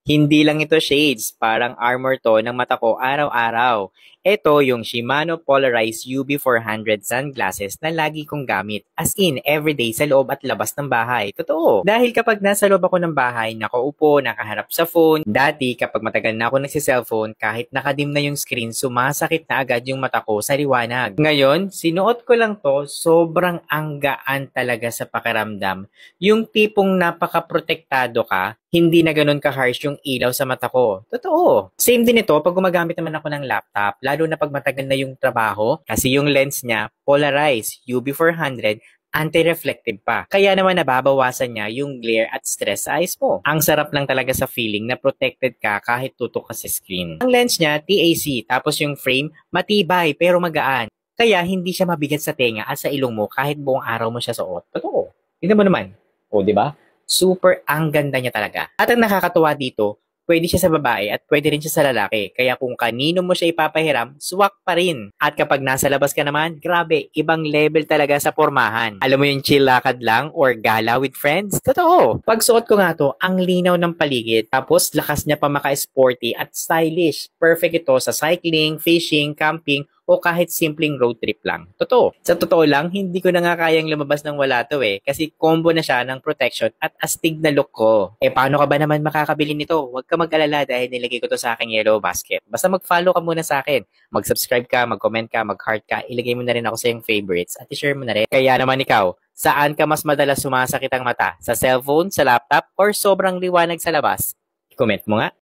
Hindi lang ito shades, parang armor to ng mata ko araw-araw. Ito yung Shimano Polarized UB400 sunglasses na lagi kong gamit. As in, everyday sa loob at labas ng bahay. Totoo. Dahil kapag nasa loob ako ng bahay, nakaupo, nakaharap sa phone. Dati, kapag matagal na ako nagsiselfone, kahit nakadim na yung screen, sumasakit na agad yung mata ko sa liwanag. Ngayon, sinuot ko lang to, sobrang anggaan talaga sa pakiramdam. Yung tipong napaka-protektado ka, hindi na ganun ka-harsh yung ilaw sa mata ko. Totoo. Same din ito pag gumagamit naman ako ng laptop, lalo na pag matagal na yung trabaho, kasi yung lens niya, polarized, UV400, anti-reflective pa. Kaya naman nababawasan niya yung glare at stress sa eyes mo. Ang sarap lang talaga sa feeling na protected ka kahit tutok ka sa screen. Ang lens niya, TAC, tapos yung frame, matibay pero magaan. Kaya hindi siya mabigat sa tenga at sa ilong mo kahit buong araw mo siya suot. Totoo. Tignan mo naman. O, di ba? Super ang ganda niya talaga. At ang nakakatuwa dito, pwede siya sa babae at pwede rin siya sa lalaki. Kaya kung kanino mo siya ipapahiram, swak pa rin. At kapag nasa labas ka naman, grabe, ibang level talaga sa pormahan. Alam mo yung chill lakad lang or gala with friends? Totoo. Pag suot ko nga to, ang linaw ng paligid. Tapos lakas niya pa maka-sporty at stylish. Perfect ito sa cycling, fishing, camping, o kahit simpleng road trip lang. Totoo. Sa totoo lang, hindi ko na nga kayang lumabas ng wala to eh. Kasi combo na siya ng protection at astig na look ko. Eh paano ka ba naman makakabili nito? Huwag ka mag-alala dahil nilagay ko to sa aking yellow basket. Basta mag-follow ka muna sa akin. Mag-subscribe ka, mag-comment ka, mag-heart ka. Ilagay mo na rin ako sa iyong favorites at i-share mo na rin. Kaya naman ikaw, saan ka mas madalas sumasakit ang mata? Sa cellphone, sa laptop, or sobrang liwanag sa labas? I-comment mo nga.